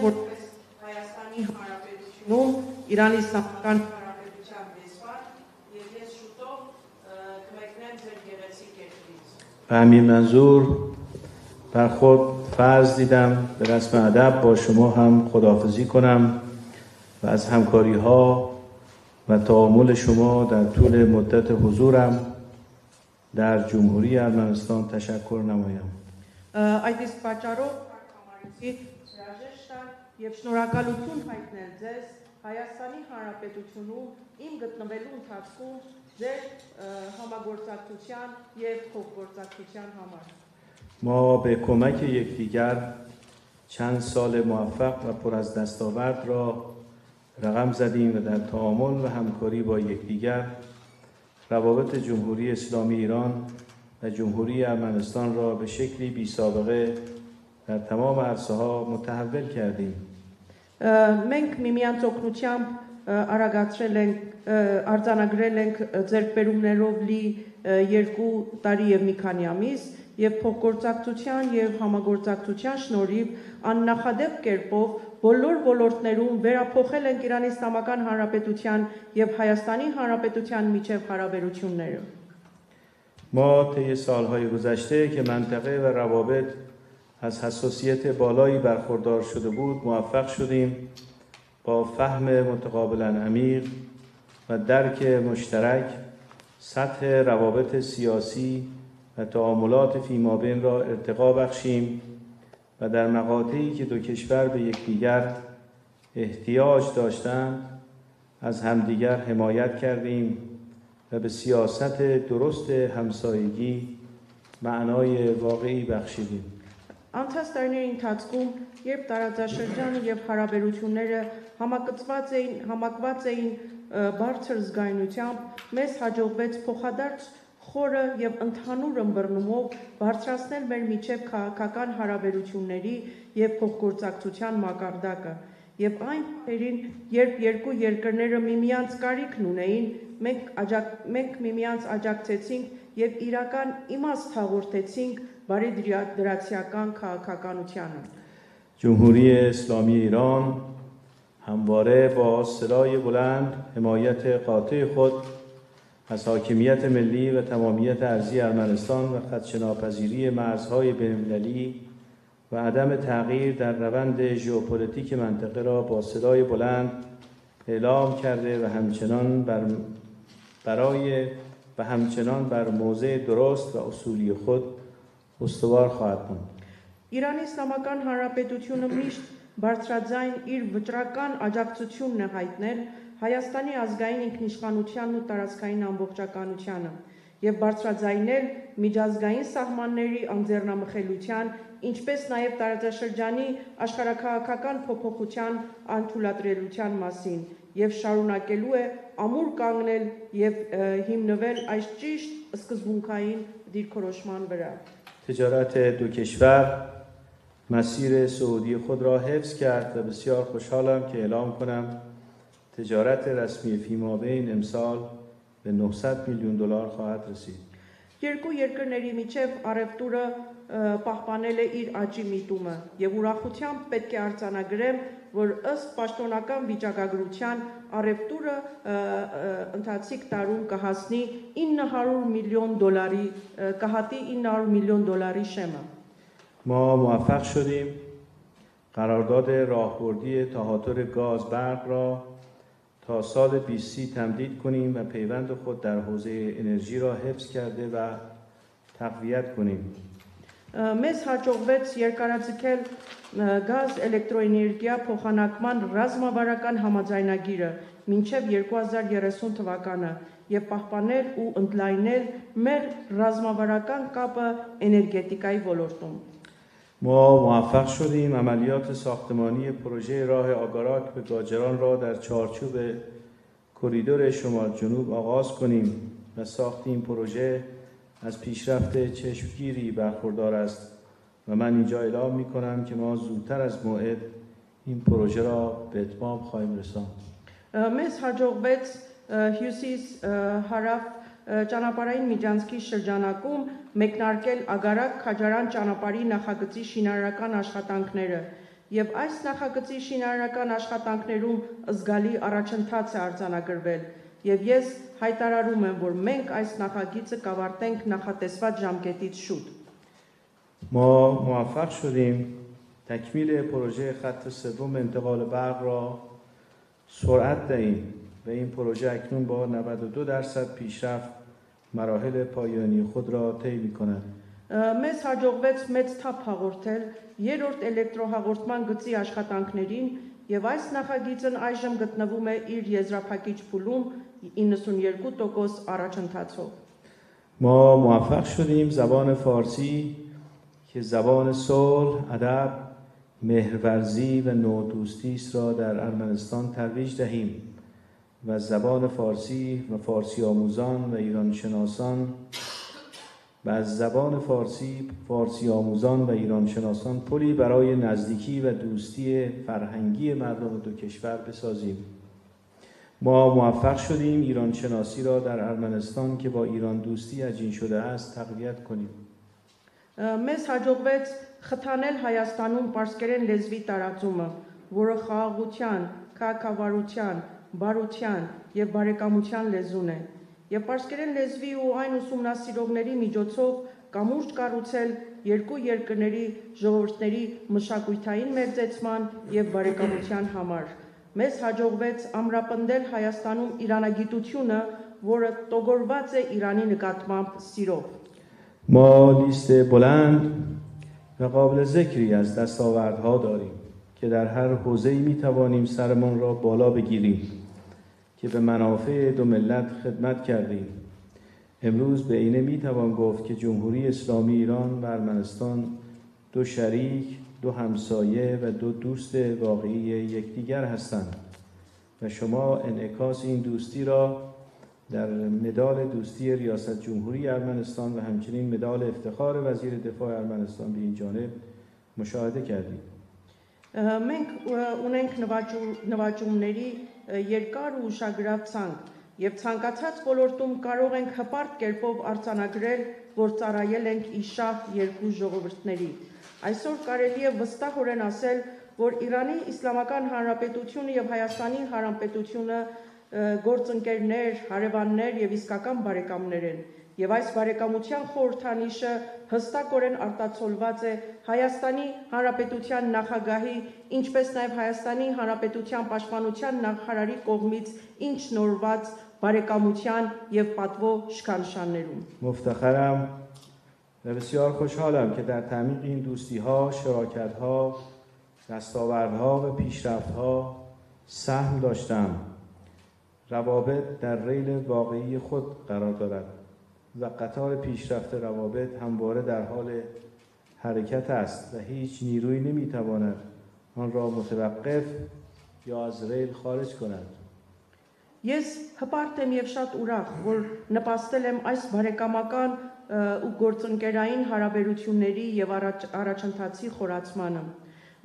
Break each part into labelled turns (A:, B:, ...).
A: որպես Հայաստանի Հանրապետությունում Իրանի Իսլամական Հանրապետության դեսպան եւ ես շուտով կմեկնեմ ձեր գեղեցիկ երկրից.
B: به همین منظور بر خود فرض دیدم به رسم ادب با شما هم خداحافظی کنم و از همکاری ها و تعامل شما در طول مدت حضورم در جمهوری ارمنستان تشکر نمایم.
A: Այդ իսկ պատճառով համարեցի հրաժեշտ եւ շնորհակալություն հայտնել ձեզ Հայաստանի Հանրապետությունում իմ գտնվելու ընթացքում ձեր համագործակցության եւ փոխգործակցության համար.
B: ما به کمک یکدیگر چند سال موفق و پر از دستاورد را رقم زدیم و در تعامل و همکاری با یکدیگر روابط جمهوری اسلامی ایران و جمهوری ارمنستان را به شکلی بی سابقه در تمام عرصه‌ها متحول کردیم.
A: Մենք միմյանց օգնությամբ արագացրել ենք, արձանագրել ենք ձեռքբերումներով լի 2 տարի եւ մի քանի ամիս եւ փոխգործակցության եւ համագործակցության շնորհիվ աննախադեպ կերպով բոլոր ոլորտներում վերափոխել ենք Իրանի Իսլամական Հանրապետության եւ Հայաստանի Հանրապետության միջև հարաբերությունները.
B: ما طی سالهای گذشته که منطقه و روابط از حساسیت بالایی برخوردار شده بود موفق شدیم با فهم متقابلا عمیق و درک مشترک سطح روابط سیاسی و تعاملات فیمابین را ارتقا بخشیم و در مقاطعی که دو کشور به یکدیگر احتیاج داشتند از همدیگر حمایت کردیم و به سیاست درست همسایگی معنای واقعی بخشیدیم.
A: Անցած տարիների ընթացքում, երբ տարածաշրջանը եւ հարաբերությունները համակված էին բարձր զգայունությամբ, մեզ հաջողվեց փոխադարձ խորը եւ ընդհանուր ըմբռնումով բարձրացնել մեր միջև քաղաքական հարաբերությունների եւ փոխգործակցության մակարդակը։ Եվ այն փերին, երբ երկու երկրները միմյանց կարիքն ունեին, մենք միմյանց աջակցեցինք եւ իրական իմաստ հաղորդեցինք բարի դրացիական քաղաքականությանը.
B: جمهوری اسلامی ایران همواره با صدای بلند حمایت قاطع خود از حاکمیت ملی و تمامیت ارضی ارمنستان و خدشه‌ناپذیری مرزهای بین‌المللی و عدم تغییر در روند ژئوپلیتیک منطقه را با صدای بلند اعلام کرده و همچنان بر موضع درست و اصولی خود استوار خواهد ماند.
A: Իրանի Իսլամական Հանրապետությունը միշտ բարձրաձայն իր վճռական աջակցությունն է հայտնել Հայաստանի ազգային ինքնիշխանությանն ու տարածքային ամբողջականությանը եւ բարձրաձայնել միջազգային սահմանների անձեռնամխելիության, ինչպես նաեւ տարածաշրջանի աշխարհաքաղաքական փոփոխության անթույլատրելիության մասին եւ շարունակելու է ամուր կանգնել եւ հիմնվել այս ճիշտ սկզբունքային դիրքորոշման վրա.
B: تجارت دو کشور مسیر صعودی خود را حفظ کرد و بسیار خوشحالم که اعلام کنم تجارت رسمی فیمابین امسال به 900 میلیون دلار خواهد رسید.
A: Երկու երկրների միջև առևտուրը պահպանել է իր աճի միտումը եւ ուրախությամբ պետք է արձանագրեմ, որ ըստ պաշտոնական վիճակագրության առևտուրը ընթացիկ տարում կհասնի 900 միլիոն դոլարի, կհատի 900 միլիոն դոլարի շեմը.
B: ما موفق شدیم قرارداد راهبردی تهاتر گاز برق را تا سال 2030 تمدید کنیم و پیوند خود در حوزه انرژی را حفظ کرده و تقویت کنیم.
A: Մեզ հաջողվեց երկարաձգել գազ էլեկտրոէներգիա փոխանակման ռազմավարական համաձայնագիրը մինչև 2030 թվականը եւ պահպանել ու ընդլայնել մեր ռազմավարական կապը էներգետիկայի ոլորտում.
B: ما موفق شدیم عملیات ساختمانی پروژه راه آگاراک به گاجران را در چارچوب کریدور شمال جنوب آغاز کنیم و ساخت این پروژه از پیشرفت چشمگیری برخوردار است و من اینجا اعلام می کنم که ما زودتر از موعد این پروژه را به اتمام خواهیم رساند.
A: Մեզ հաջողվեց հյուսիս հարավ ճանապարհային միջանցքի շրջանակում մեկնարկել Ագարակ Քաջարան ճանապարհի նախագծի շինարարական աշխատանքները Եվ այս նախագծի շինարարական աշխատանքներում զգալի առաջընթաց է արձանագրվել, եւ ես հայտարարում եմ, որ մենք այս նախագիծը կավարտենք նախատեսված ժամկետից շուտ։
B: ما موفق شدیم تکمیل پروژه خط سوم انتقال برق را سرعت دهیم و این پروژه اکنون با 92% پیشرفت مراحل پایانی خود را طی می‌کند.
A: Մեզ հաջողվեց մեծ թափ հաղորդել երրորդ էլեկտրոհաղորդման գծի աշխատանքներին եւ այս նախագիծն այժմ գտնվում է իր եզրափակիչ փուլում 92% առաջընթացով։
B: ما موفق شدیم زبان فارسی که زبان صلح، ادب، مهرورزی و نودوستی است را در ارمنستان ترویج دهیم و زبان فارسی و فارسی آموزان و ایران شناسان و از زبان فارسی آموزان و ایران شناسان پلی برای نزدیکی و دوستی فرهنگی مردم دو کشور بسازیم. ما موفق شدیم ایران شناسی را در ارمنستان که با ایران دوستی عجین شده است تقویت کنیم.
A: Մեզ հաջողվեց խթանել Հայաստանում պարսկերեն լեզվի տարածումը, որը խաղաղության, քաղաքավարության, բարության եւ բարեկամության լեզուն է։ Եվ պարսկերեն լեզվի ու այն ուսումնասիրողների միջոցով կամուրջ կառուցել երկու երկրների ժողովուրդների մշակութային մերձեցման եւ բարեկամության համար։ Մեզ հաջողվեց ամրապնդել Հայաստանում իրանագիտությունը, որը տոգորված է Իրանի նկատմամբ սիրով։
B: ما لیست بلند و قابل ذکری از دستاوردها داریم که در هر حوزه‌ای می‌توانیم سرمان را بالا بگیریم که به منافع دو ملت خدمت کردیم. امروز به عینه می‌توان گفت که جمهوری اسلامی ایران و ارمنستان دو شریک، دو همسایه و دو دوست واقعی یکدیگر هستند و شما انعکاس این دوستی را در مدال دوستی ریاست جمهوری ارمنستان و همچنین مدال افتخار وزیر دفاع ارمنستان به این جانب مشاهده کردید.
A: Մենք ունենք նվաճումների երկար ու ուշագրավ ցանկ եւ ցանկացած ոլորտում կարող ենք հպարտ կերպով արձանագրել, որ ծառայել ենք իշահ երկու ժողովուրդների։ Այսօր կարելի է վստահորեն ասել, որ Իրանի Իսլամական Հանրապետությունը եւ Հայաստանի Հանրապետությունը գործընկերներ, հարևաններ եւ իսկական բարեկամներ են եւ այս բարեկամության խորհրդանիշը հստակորեն արտացոլված է Հայաստանի Հանրապետության նախագահի, ինչպես նաեւ Հայաստանի Հանրապետության պաշտպանության նախարարի կողմից ինչ նորված բարեկամության եւ պատվո շքանշաններում։
B: مفتخرم و بسیار خوشحالم که در تعمیق این دوستی‌ها، شراکت‌ها، دستاوردها و پیشرفت‌ها سهم داشتم. روابط در ریل واقعی خود قرار دارد و قطار پیشرفت روابط همواره در حال حرکت است و هیچ نیرویی نمیتواند آن را متوقف یا از ریل خارج کند.
A: Ես հպարտ եմ եւ շատ ուրախ, որ նպաստել եմ այս բարեկամական ու գործընկերային հարաբերությունների եւ առաջընթացի խորացմանը։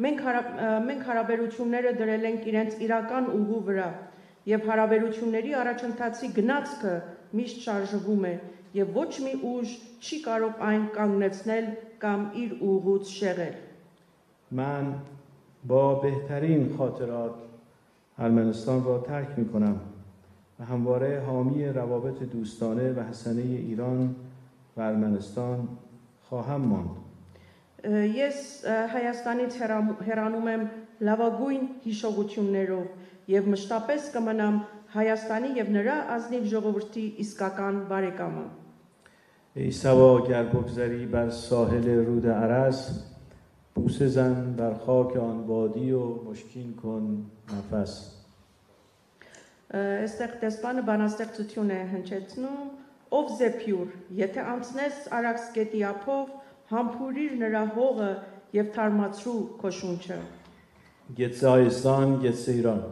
A: Մենք հարաբերությունները դրել ենք իրենց իրական ուղու վրա եւ հարաբերությունների առաջընթացի գնացքը միշտ շարժվում է եւ ոչ մի ուժ չի կարող այն կանգնեցնել կամ իր ուղուց շեղել։
B: من با بهترین خاطرات ارمنستان را ترک می‌کنم و همواره حامی روابط دوستانه و حسنه ایران و ارمنستان خواهم ماند.
A: Ես Հայաստանից հեռանում եմ լավագույն հիշողություններով եւ մշտապես կմնամ Հայաստանի եւ նրա ազնիվ ժողովրդի իսկական բարեկամը։
B: ای صبا گر بگذری بر ساحل رود ارس بوسه زن بر خاک آن وادی و مشکین کن نفس.
A: Այստեղ դեսպանը բանաստեղծություն է հնչեցնում, ով զեփյուր, եթե անցնես Արաքսկետի ափով, համբուրիր նրա հողը եւ թարմացրու քո շունչը։
B: گتسه ایران، گتسه ایران.